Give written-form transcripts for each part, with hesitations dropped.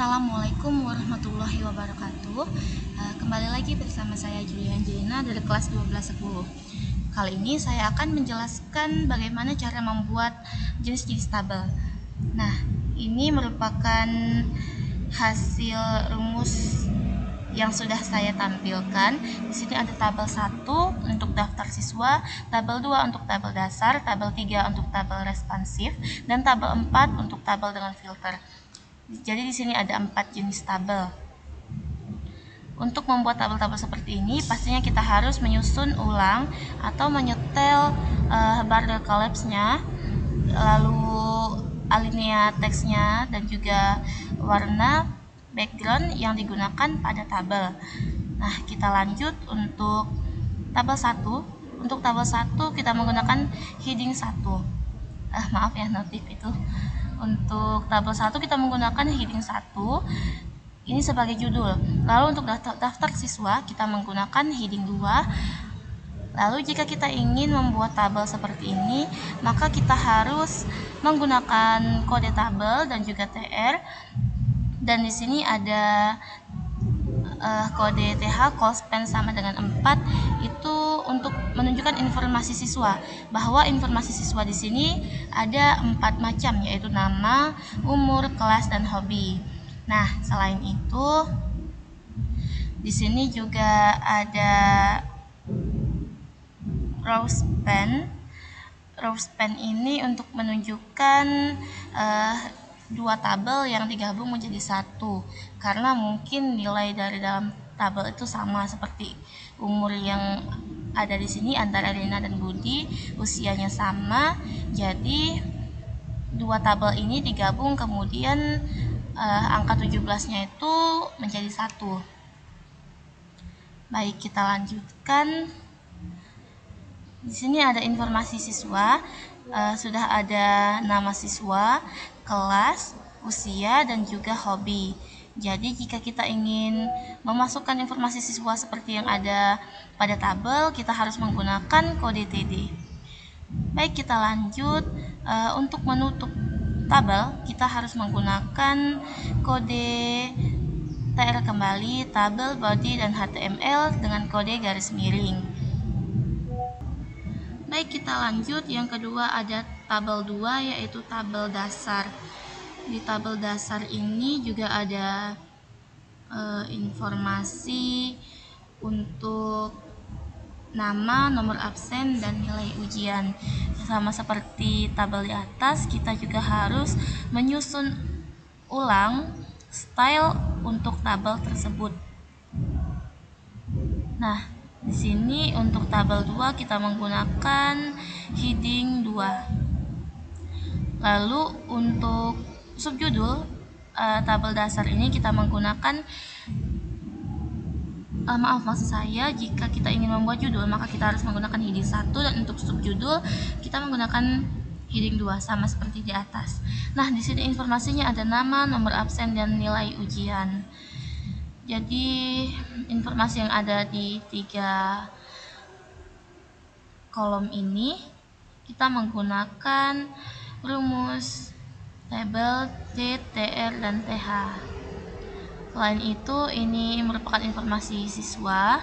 Assalamualaikum warahmatullahi wabarakatuh. Kembali lagi bersama saya Julian Jelina dari kelas 1210. Kali ini saya akan menjelaskan bagaimana cara membuat jenis-jenis tabel. Nah, ini merupakan hasil rumus yang sudah saya tampilkan. Di sini ada tabel 1 untuk daftar siswa, tabel 2 untuk tabel dasar, tabel 3 untuk tabel responsif, dan tabel 4 untuk tabel dengan filter. Jadi di sini ada 4 jenis tabel. Untuk membuat tabel-tabel seperti ini, pastinya kita harus menyusun ulang atau menyetel border collapse-nya, lalu alinea teksnya, dan juga warna background yang digunakan pada tabel. Nah, kita lanjut untuk tabel 1. Untuk tabel 1 kita menggunakan heading 1. Maaf ya, notif itu. Untuk tabel 1 kita menggunakan heading 1 ini sebagai judul. Lalu untuk daftar siswa kita menggunakan heading 2. Lalu jika kita ingin membuat tabel seperti ini, maka kita harus menggunakan kode tabel dan juga TR. Dan di sini ada kode TH call span sama dengan 4, itu untuk menunjukkan informasi siswa, bahwa informasi siswa di sini ada 4 macam, yaitu nama, umur, kelas, dan hobi. Nah, selain itu di sini juga ada row span. Row span ini untuk menunjukkan dua tabel yang digabung menjadi satu, karena mungkin nilai dari dalam tabel itu sama, seperti umur yang ada di sini antara Rina dan Budi, usianya sama, jadi dua tabel ini digabung, kemudian angka 17-nya itu menjadi satu. Baik, kita lanjutkan. Di sini ada informasi siswa, sudah ada nama siswa, kelas, usia, dan juga hobi. Jadi jika kita ingin memasukkan informasi siswa seperti yang ada pada tabel, kita harus menggunakan kode TD. Baik, kita lanjut. Untuk menutup tabel, kita harus menggunakan kode TR kembali, tabel, body, dan HTML dengan kode garis miring. Baik, kita lanjut. Yang kedua ada tabel 2, yaitu tabel dasar. Di tabel dasar ini juga ada informasi untuk nama, nomor absen, dan nilai ujian. Sama seperti tabel di atas, kita juga harus menyusun ulang style untuk tabel tersebut. Nah, di sini untuk tabel 2 kita menggunakan heading 2. Lalu untuk subjudul tabel dasar ini kita menggunakan maksud saya, jika kita ingin membuat judul maka kita harus menggunakan heading 1, dan untuk subjudul kita menggunakan heading 2 sama seperti di atas. Nah, di sini informasinya ada nama, nomor absen, dan nilai ujian. Jadi informasi yang ada di 3 kolom ini kita menggunakan rumus tabel T, TR, dan TH. Selain itu, ini merupakan informasi siswa.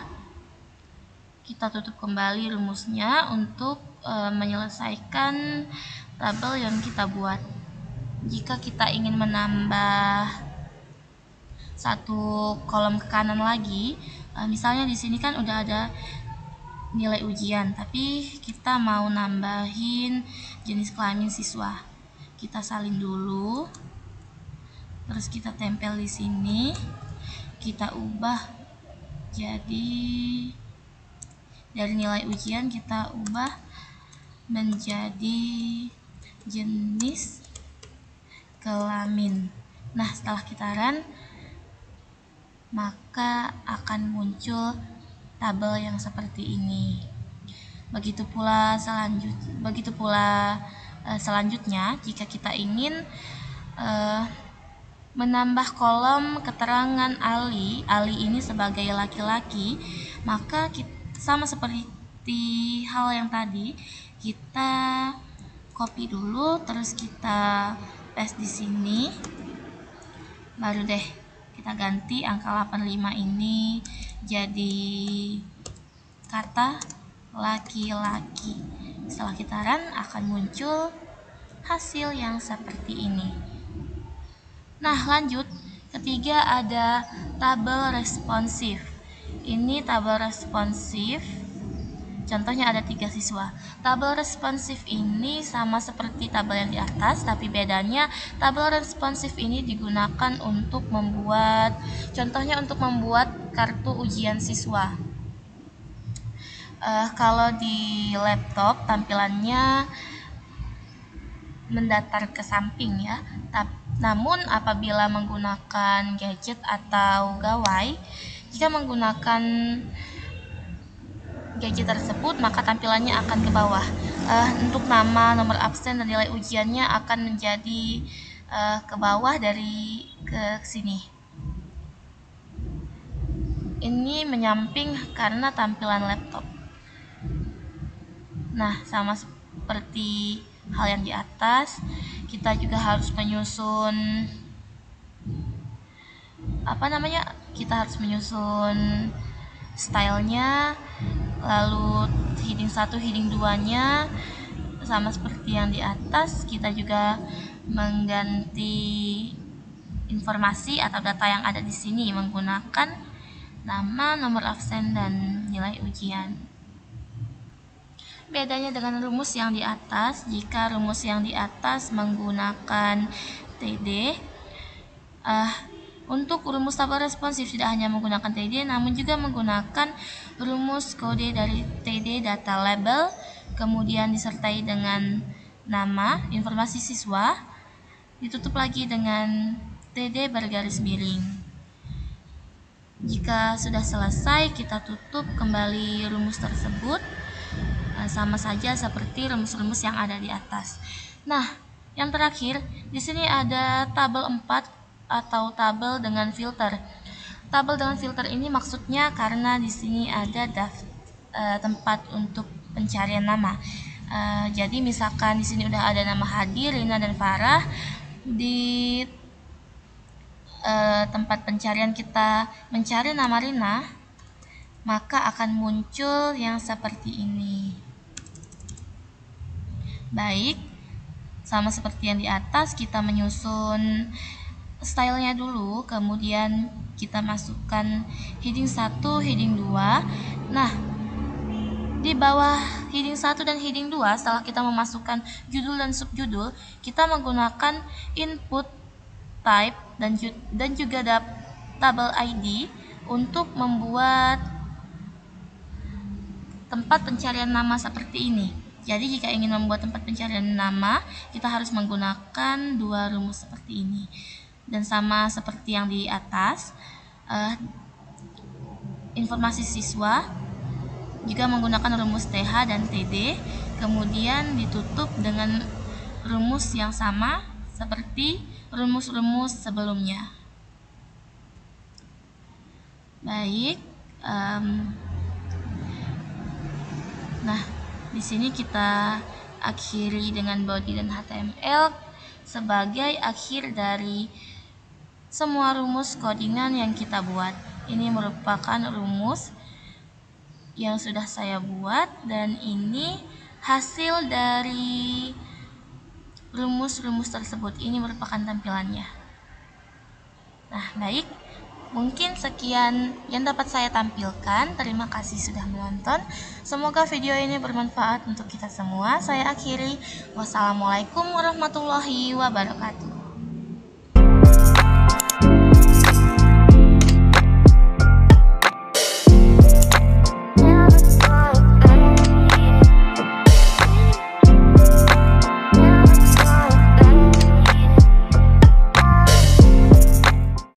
Kita tutup kembali rumusnya untuk menyelesaikan tabel yang kita buat. Jika kita ingin menambah satu kolom ke kanan lagi, misalnya di sini kan udah ada nilai ujian, tapi kita mau nambahin jenis kelamin siswa. Kita salin dulu, terus kita tempel di sini, kita ubah jadi dari nilai ujian kita ubah menjadi jenis kelamin. Nah, setelah kita run, maka akan muncul tabel yang seperti ini. Begitu pula selanjutnya, jika kita ingin menambah kolom keterangan Ali ini sebagai laki-laki, maka sama seperti hal yang tadi, kita copy dulu, terus kita paste di sini. Baru deh kita ganti angka 85 ini jadi kata laki-laki. Setelah kita run akan muncul hasil yang seperti ini. Nah, lanjut. Ketiga ada tabel responsif. Ini tabel responsif. Contohnya ada 3 siswa. Tabel responsif ini sama seperti tabel yang di atas, tapi bedanya tabel responsif ini digunakan untuk membuat, contohnya untuk membuat kartu ujian siswa. Kalau di laptop tampilannya mendatar ke samping ya. Namun apabila menggunakan gadget atau gawai, jika menggunakan gadget tersebut maka tampilannya akan ke bawah. Untuk nama, nomor absen dan nilai ujiannya akan menjadi ke bawah dari ke sini. Ini menyamping karena tampilan laptop. Nah, sama seperti hal yang di atas, kita juga harus menyusun kita harus menyusun stylenya, lalu heading 1, heading 2-nya sama seperti yang di atas. Kita juga mengganti informasi atau data yang ada di sini menggunakan nama, nomor absen, dan nilai ujian. Bedanya dengan rumus yang di atas, jika rumus yang di atas menggunakan TD, untuk rumus tabel responsif tidak hanya menggunakan TD, namun juga menggunakan rumus kode dari TD data label, kemudian disertai dengan nama, informasi siswa, ditutup lagi dengan TD bergaris miring. Jika sudah selesai, kita tutup kembali rumus tersebut. Sama saja seperti rumus-rumus yang ada di atas. Nah, yang terakhir, di sini ada tabel 4 atau tabel dengan filter. Tabel dengan filter ini maksudnya karena di sini ada tempat untuk pencarian nama. Jadi misalkan di sini udah ada nama Hadi, Rina, dan Farah, di tempat pencarian kita mencari nama Rina, maka akan muncul yang seperti ini. Baik, sama seperti yang di atas, kita menyusun stylenya dulu, kemudian kita masukkan heading 1, heading 2. Nah, di bawah heading 1 dan heading 2, setelah kita memasukkan judul dan subjudul, kita menggunakan input type dan juga tabel ID untuk membuat tempat pencarian nama seperti ini. Jadi jika ingin membuat tempat pencarian nama, kita harus menggunakan 2 rumus seperti ini. Dan sama seperti yang di atas, informasi siswa juga menggunakan rumus TH dan TD, kemudian ditutup dengan rumus yang sama seperti rumus-rumus sebelumnya. Baik, nah, di sini kita akhiri dengan body dan HTML sebagai akhir dari semua rumus codingan yang kita buat. Ini merupakan rumus yang sudah saya buat dan ini hasil dari rumus-rumus tersebut. Ini merupakan tampilannya. Nah, baik. Mungkin sekian yang dapat saya tampilkan. Terima kasih sudah menonton. Semoga video ini bermanfaat untuk kita semua. Saya akhiri. Wassalamualaikum warahmatullahi wabarakatuh.